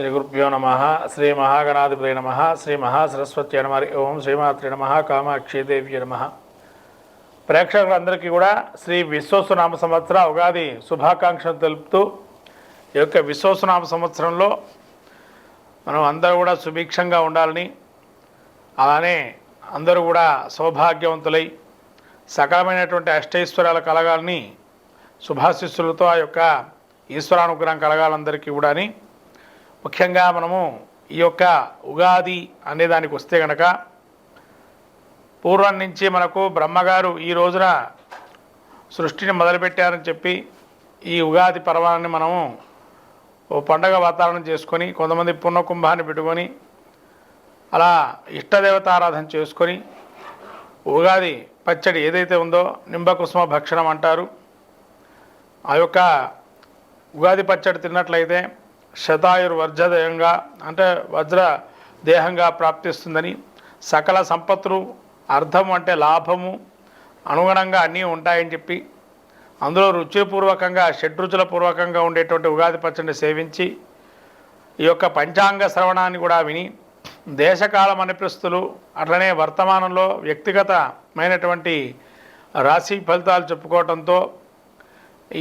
శ్రీ గురుభ్యో నమ. శ్రీ మహాగణాధిపతి నమ. శ్రీ మహాసరస్వతి నమ. ఓం శ్రీమాత్రి నమ. కామాక్షిదేవి నమ. ప్రేక్షకులందరికీ కూడా శ్రీ విశ్వసునామ సంవత్సర ఉగాది శుభాకాంక్షలు తెలుపుతూ ఈ యొక్క విశ్వసునామ సంవత్సరంలో మనం అందరూ కూడా సుభిక్షంగా ఉండాలని, అలానే అందరూ కూడా సౌభాగ్యవంతులై సకలమైనటువంటి అష్టైశ్వర్యాలు కలగాలని శుభాశిస్సులతో ఆ యొక్క ఈశ్వరానుగ్రహం కలగాలందరికీ కూడా. ముఖ్యంగా మనము ఈ యొక్క ఉగాది అనేదానికి వస్తే కనుక పూర్వం నుంచి మనకు బ్రహ్మగారు ఈ రోజున సృష్టిని మొదలుపెట్టారని చెప్పి ఈ ఉగాది పర్వాన్ని మనము ఓ పండగ వాతావరణం చేసుకొని, కొంతమంది పుణ్యకుంభాన్ని పెట్టుకొని అలా ఇష్టదేవతారాధన చేసుకొని ఉగాది పచ్చడి ఏదైతే ఉందో నింబకుసుమ భక్షణం అంటారు. ఆ యొక్క ఉగాది పచ్చడి తిన్నట్లయితే శతాయుర్వర్జదేయంగా అంటే వజ్ర దేహంగా ప్రాప్తిస్తుందని, సకల సంపత్తులు అర్థము అంటే లాభము అనుగుణంగా అన్నీ ఉంటాయని చెప్పి, అందులో రుచిపూర్వకంగా షడ్రుచుల పూర్వకంగా ఉండేటువంటి ఉగాది పచ్చడిని సేవించి ఈ యొక్క పంచాంగ శ్రవణాన్ని కూడా విని దేశకాల మనిపిస్తులు అట్లనే వర్తమానంలో వ్యక్తిగతమైనటువంటి రాశి ఫలితాలు చెప్పుకోవటంతో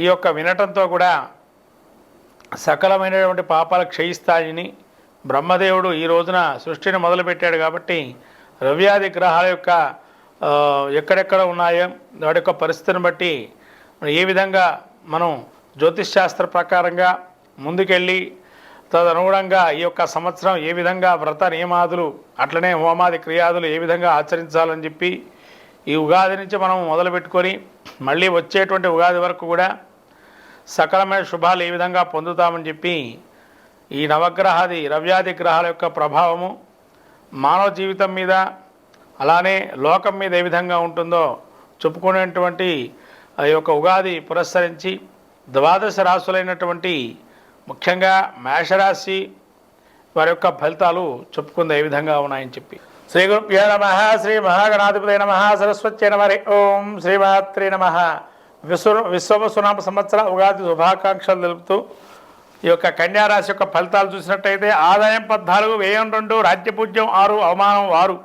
ఈ యొక్క వినటంతో కూడా సకలమైనటువంటి పాపాలు క్షయిస్తాయని బ్రహ్మదేవుడు ఈ రోజున సృష్టిని మొదలుపెట్టాడు. కాబట్టి రవ్యాది గ్రహాల యొక్క ఎక్కడెక్కడ ఉన్నాయో వాటి యొక్క పరిస్థితిని బట్టి ఏ విధంగా మనం జ్యోతిష్ శాస్త్ర ప్రకారంగా ముందుకెళ్ళి తదనుగుణంగా ఈ యొక్క సంవత్సరం ఏ విధంగా వ్రత నియమాదులు అట్లనే హోమాది క్రియాదులు ఏ విధంగా ఆచరించాలని చెప్పి ఈ ఉగాది నుంచి మనం మొదలుపెట్టుకొని మళ్ళీ వచ్చేటువంటి ఉగాది వరకు కూడా సకలమైన శుభాలు ఏ విధంగా పొందుతామని చెప్పి ఈ నవగ్రహాది రవ్యాది గ్రహాల యొక్క ప్రభావము మానవ జీవితం మీద అలానే లోకం మీద ఏ విధంగా ఉంటుందో చెప్పుకునేటువంటి ఆ యొక్క ఉగాది పురస్కరించి ద్వాదశ రాశులైనటువంటి ముఖ్యంగా మేషరాశి వారి యొక్క ఫలితాలు చెప్పుకుంది ఏ విధంగా ఉన్నాయని చెప్పి. శ్రీ గురుభ్యో నమ. శ్రీ మహాగణాధిపతి నమ. సరస్వతి నమ. ఓం శ్రీమాత్రే నమ. విశ్వసునామ సంవత్సర ఉగాది శుభాకాంక్షలు తెలుపుతూ ఈ యొక్క కన్యారాశి యొక్క ఫలితాలు చూసినట్టయితే ఆదాయం 14, వ్యయం 2, రాజ్యపూజ్యం 6, అవమానం 6.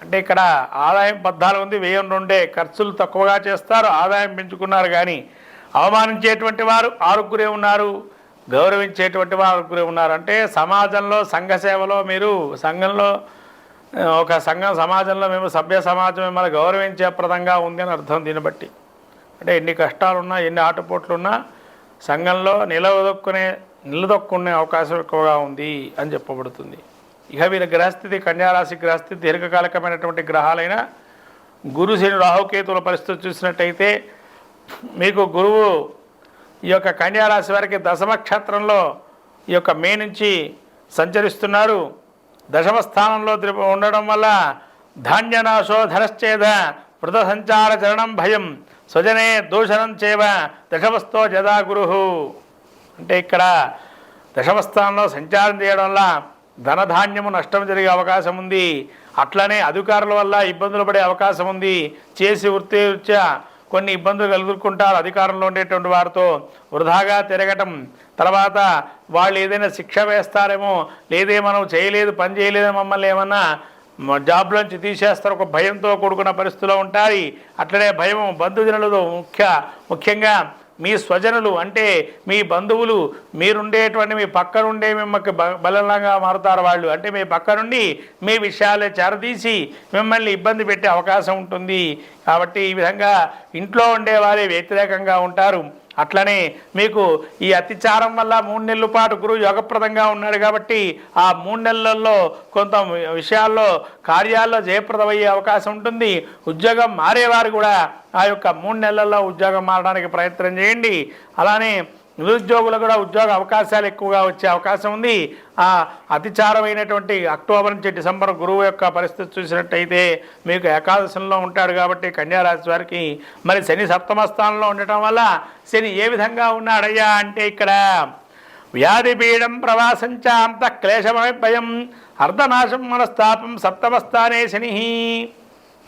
అంటే ఇక్కడ ఆదాయం 14 ఉంది, వ్యయం 2. ఖర్చులు తక్కువగా చేస్తారు, ఆదాయం పెంచుకున్నారు. కానీ అవమానించేటువంటి వారు 6 ఉన్నారు, గౌరవించేటువంటి వారు 6 ఉన్నారు. అంటే సమాజంలో సంఘ సేవలో మీరు సంఘంలో ఒక సంఘం సమాజంలో మేము సభ్య సమాజం మిమ్మల్ని గౌరవించే ప్రదంగా ఉంది అని అర్థం. దీన్ని బట్టి అంటే ఎన్ని కష్టాలున్నా ఎన్ని ఆటపోట్లున్నా సంఘంలో నిలదొక్కునే అవకాశం ఎక్కువగా ఉంది అని చెప్పబడుతుంది. ఇక వీరి గ్రహస్థితి కన్యారాశి గ్రహస్థితి దీర్ఘకాలికమైనటువంటి గ్రహాలైన గురు శని రాహుకేతువుల పరిస్థితి చూసినట్టయితే మీకు గురువు ఈ యొక్క కన్యారాశి వారికి దశమ క్షేత్రంలో ఈ యొక్క మే నుంచి సంచరిస్తున్నారు. దశమ స్థానంలో ఉండడం వల్ల ధాన్యనాశో ధనశ్చేద వృత సంచార చరణం భయం స్వజనే దూషణం చేవ దశమస్థో జదా గురు. అంటే ఇక్కడ దశమస్థానంలో సంచారం చేయడం వల్ల ధనధాన్యము నష్టం జరిగే అవకాశం ఉంది. అట్లనే అధికారుల వల్ల ఇబ్బందులు పడే అవకాశం ఉంది. చేసి వృత్తిరీత్యా కొన్ని ఇబ్బందులు ఎదుర్కొంటారు అధికారంలో ఉండేటువంటి వారితో. వృధాగా తిరగటం, తర్వాత వాళ్ళు ఏదైనా శిక్ష వేస్తారేమో, లేదే మనం చేయలేదు పని చేయలేదో మమ్మల్ని ఏమన్నా జాబ్లోంచి తీసేస్తారు, ఒక భయంతో కూడుకున్న పరిస్థితిలో ఉంటాయి. అట్లనే భయం బంధుజనులతో ముఖ్యంగా మీ స్వజనులు అంటే మీ బంధువులు, మీరుండేటువంటి మీ పక్క నుండే మిమ్మల్ని బలంగా మారుతారు. వాళ్ళు అంటే మీ పక్క నుండి మీ విషయాలే చేరదీసి మిమ్మల్ని ఇబ్బంది పెట్టే అవకాశం ఉంటుంది. కాబట్టి ఈ విధంగా ఇంట్లో ఉండేవారే వ్యతిరేకంగా ఉంటారు. అట్లనే మీకు ఈ అతిచారం వల్ల 3 నెలల పాటు గురువు యోగప్రదంగా ఉన్నాడు. కాబట్టి ఆ 3 నెలల్లో కొంత విషయాల్లో కార్యాల్లో జయప్రదమయ్యే అవకాశం ఉంటుంది. ఉద్యోగం మారేవారు కూడా ఆ యొక్క 3 నెలల్లో ఉద్యోగం మారడానికి ప్రయత్నం చేయండి. అలానే నిరుద్యోగులు కూడా ఉద్యోగ అవకాశాలు ఎక్కువగా వచ్చే అవకాశం ఉంది. ఆ అతిచారమైనటువంటి అక్టోబర్ నుంచి డిసెంబర్ గురువు యొక్క పరిస్థితి చూసినట్టయితే మీకు ఏకాదశంలో ఉంటాడు. కాబట్టి కన్యారాశి వారికి మరి శని సప్తమ స్థానంలో ఉండటం వల్ల శని ఏ విధంగా ఉన్నాడయ్యా అంటే ఇక్కడ వ్యాధిపీడం ప్రవాసంచ అంత క్లేశమయ భయం అర్ధనాశం మనస్తాపం సప్తమస్థానే శని.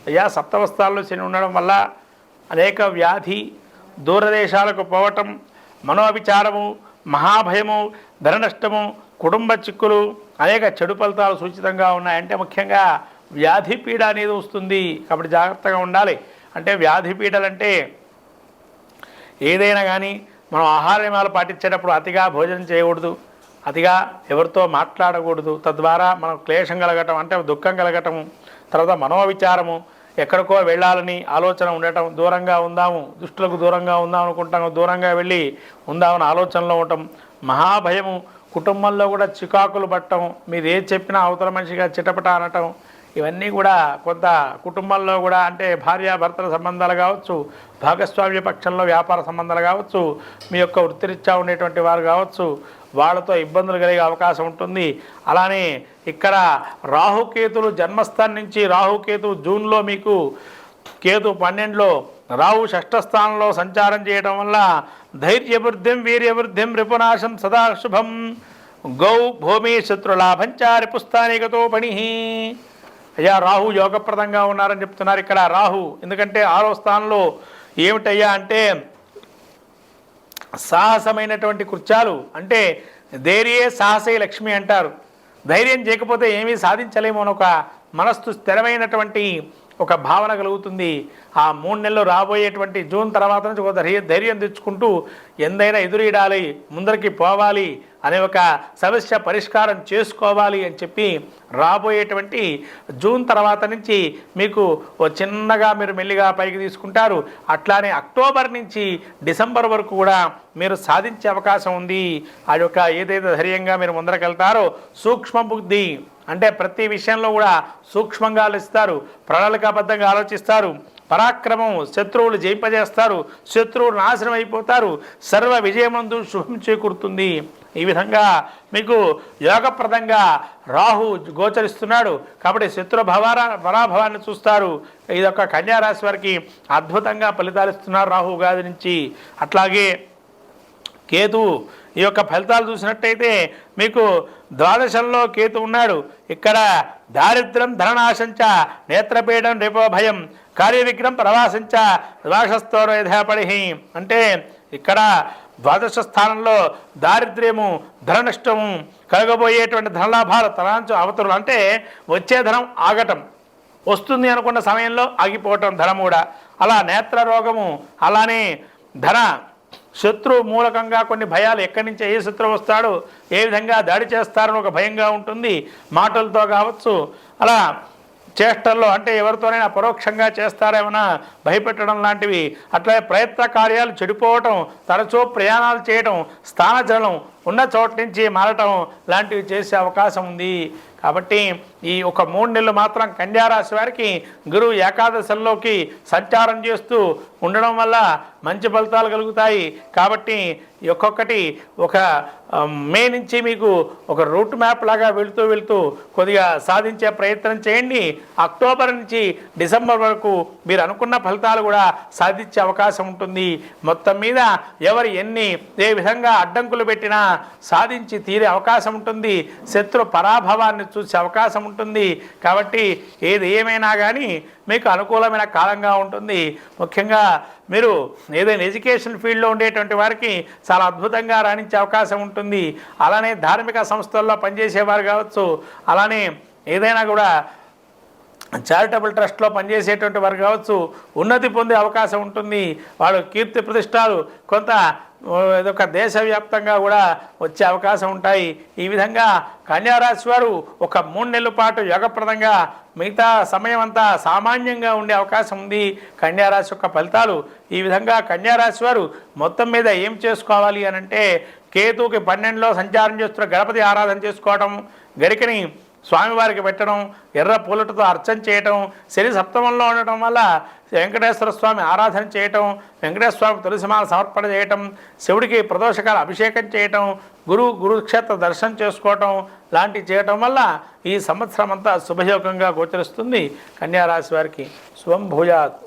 అయ్యా సప్తమ స్థానంలో శని ఉండడం వల్ల అనేక వ్యాధి, దూరదేశాలకు పోవటం, మనోవిచారము, మహాభయము, ధన నష్టము, కుటుంబ చిక్కులు, అనేక చెడు ఫలితాలు సూచితంగా ఉన్నాయంటే ముఖ్యంగా వ్యాధి పీడ అనేది వస్తుంది. కాబట్టి జాగ్రత్తగా ఉండాలి. అంటే వ్యాధి పీడలంటే ఏదైనా కానీ మనం ఆహార నియమాలు పాటించేటప్పుడు అతిగా భోజనం చేయకూడదు, అతిగా ఎవరితో మాట్లాడకూడదు. తద్వారా మనం క్లేశం కలగటం అంటే దుఃఖం కలగటము, తర్వాత మనోవిచారము, ఎక్కడికో వెళ్ళాలని ఆలోచన ఉండటం, దూరంగా ఉందాము, దుష్టులకు దూరంగా ఉందాం అనుకుంటాము, దూరంగా వెళ్ళి ఉందామని ఆలోచనలో ఉండటం, మహాభయము, కుటుంబంలో కూడా చికాకులు పట్టడం, మీరు ఏది చెప్పినా అవతల మనిషిగా చిటపట అనటం, ఇవన్నీ కూడా కొంత కుటుంబంలో కూడా అంటే భార్యాభర్తల సంబంధాలు కావచ్చు, భాగస్వామ్య పక్షంలో వ్యాపార సంబంధాలు కావచ్చు, మీ యొక్క వృత్తిరీత్యా ఉండేటువంటి వారు కావచ్చు, వాళ్ళతో ఇబ్బందులు కలిగే అవకాశం ఉంటుంది. అలానే ఇక్కడ రాహుకేతులు జన్మస్థానం నుంచి రాహుకేతు జూన్లో మీకు కేతు 12లో రాహు షష్ఠస్థానంలో సంచారం చేయడం వల్ల ధైర్యవృద్ధిం వీర్యవృద్ధిం రిపునాశం సదా శుభం గౌ భూమి శత్రులాభంచ రిపుస్థానికతో పని. అయ్యా రాహు యోగప్రదంగా ఉన్నారని చెప్తున్నారు ఇక్కడ రాహు. ఎందుకంటే 6వ స్థానంలో ఏమిటయ్యా అంటే సాహసమైనటువంటి కృత్యాలు, అంటే ధైర్యే సాహసే లక్ష్మి అంటారు. ధైర్యం చేయకపోతే ఏమీ సాధించలేము అని ఒక మనస్సు స్థిరమైనటువంటి ఒక భావన కలుగుతుంది. ఆ 3 నెలలు రాబోయేటువంటి జూన్ తర్వాత నుంచి ఒక ధైర్యం తెచ్చుకుంటూ ఎందైనా ఎదురీడాలి, ముందరికి పోవాలి అనే ఒక సమస్య పరిష్కారం చేసుకోవాలి అని చెప్పి రాబోయేటువంటి జూన్ తర్వాత నుంచి మీకు చిన్నగా మీరు మెల్లిగా పైకి తీసుకుంటారు. అట్లానే అక్టోబర్ నుంచి డిసెంబర్ వరకు కూడా మీరు సాధించే అవకాశం ఉంది. ఆ యొక్క ఏదైతే ధైర్యంగా మీరు ముందరకెళ్తారో సూక్ష్మ బుద్ధి అంటే ప్రతి విషయంలో కూడా సూక్ష్మంగా ఆలోచిస్తారు, ప్రణాళికాబద్ధంగా ఆలోచిస్తారు, పరాక్రమం, శత్రువులు జయింపజేస్తారు, శత్రువులు నాశనం అయిపోతారు, సర్వ విజయమందు శుభం చేకూరుతుంది. ఈ విధంగా మీకు యోగప్రదంగా రాహు గోచరిస్తున్నాడు. కాబట్టి శత్రు పరాభవాన్ని చూస్తారు. ఇదొక కన్యారాశి వారికి అద్భుతంగా ఫలితాలు ఇస్తున్నారు రాహు ఉగాది నుంచి. అట్లాగే కేతు ఈ యొక్క ఫలితాలు చూసినట్టయితే మీకు ద్వాదశంలో కేతు ఉన్నాడు. ఇక్కడ దారిద్ర్యం ధననాశంచ నేత్రపీడం రేపోభయం కార్యవిఘ్నం ప్రవాసంచ ద్వాదశస్థోరేధాపడి. అంటే ఇక్కడ ద్వాదశ స్థానంలో దారిద్ర్యము, ధన నష్టము, కలగబోయేటువంటి ధనలాభాలు, తలాంచు అవతరులు అంటే వచ్చే ధనం ఆగటం, వస్తుంది అనుకున్న సమయంలో ఆగిపోవటం ధనం కూడా, అలా నేత్ర రోగము, అలానే ధన శత్రు మూలకంగా కొన్ని భయాలు, ఎక్కడి నుంచి ఏ శత్రువు వస్తాడో, ఏ విధంగా దాడి చేస్తారని ఒక భయంగా ఉంటుంది. మాటలతో కావచ్చు, అలా చేష్టల్లో అంటే ఎవరితోనైనా పరోక్షంగా చేస్తారేమన్నా భయపెట్టడం లాంటివి, అట్లా ప్రయత్న కార్యాలు చెడిపోవటం, తరచూ ప్రయాణాలు చేయటం, స్థానచలనం, ఉన్న చోటు నుంచి మారటం లాంటివి చేసే అవకాశం ఉంది. కాబట్టి ఈ ఒక 3 నెలలు మాత్రం కన్యారాశి వారికి గురువు ఏకాదశంలోకి సంచారం చేస్తూ ఉండడం వల్ల మంచి ఫలితాలు కలుగుతాయి. కాబట్టి ఒక్కొక్కటి ఒక మే నుంచి మీకు ఒక రూట్ మ్యాప్ లాగా వెళుతూ కొద్దిగా సాధించే ప్రయత్నం చేయండి. అక్టోబర్ నుంచి డిసెంబర్ వరకు మీరు అనుకున్న ఫలితాలు కూడా సాధించే అవకాశం ఉంటుంది. మొత్తం మీద ఎవరు ఏ విధంగా అడ్డంకులు పెట్టినా సాధించి తీరే అవకాశం ఉంటుంది. శత్రు పరాభవాన్ని చూసే అవకాశం ఉంటుంది. కాబట్టి ఏది ఏమైనా కానీ మీకు అనుకూలమైన కాలంగా ఉంటుంది. ముఖ్యంగా మీరు ఏదైనా ఎడ్యుకేషన్ ఫీల్డ్లో ఉండేటువంటి వారికి చాలా అద్భుతంగా రాణించే అవకాశం ఉంటుంది. అలానే ధార్మిక సంస్థల్లో పనిచేసేవారు కావచ్చు, అలానే ఏదైనా కూడా చారిటబుల్ ట్రస్ట్లో పనిచేసేటువంటి వారు కావచ్చు, ఉన్నతి పొందే అవకాశం ఉంటుంది. వాళ్ళు కీర్తి ప్రతిష్టాలు కొంత ఇదొక దేశవ్యాప్తంగా కూడా వచ్చే అవకాశం ఉంటాయి. ఈ విధంగా కన్యారాశి వారు ఒక 3 నెలల పాటు యోగప్రదంగా, మిగతా సమయం అంతా సామాన్యంగా ఉండే అవకాశం ఉంది. కన్యారాశి యొక్క ఫలితాలు ఈ విధంగా. కన్యారాశి వారు మొత్తం మీద ఏం చేసుకోవాలి అని అంటే కేతువుకి 12లో సంచారం చేస్తున్న గణపతి ఆరాధన చేసుకోవటం, గరికని స్వామివారికి పెట్టడం, ఎర్ర పూలతో అర్చన చేయటం, శని సప్తమంలో ఉండటం వల్ల వెంకటేశ్వర స్వామి ఆరాధన చేయటం, వెంకటేశ్వర స్వామి తులసిమాల సమర్పణ చేయటం, శివుడికి ప్రదోషకాల అభిషేకం చేయటం, గురుక్షేత్ర దర్శనం చేసుకోవటం లాంటివి చేయటం వల్ల ఈ సంవత్సరం అంతా శుభయోగంగా గోచరిస్తుంది. కన్యారాశి వారికి శుభం భూయాత్.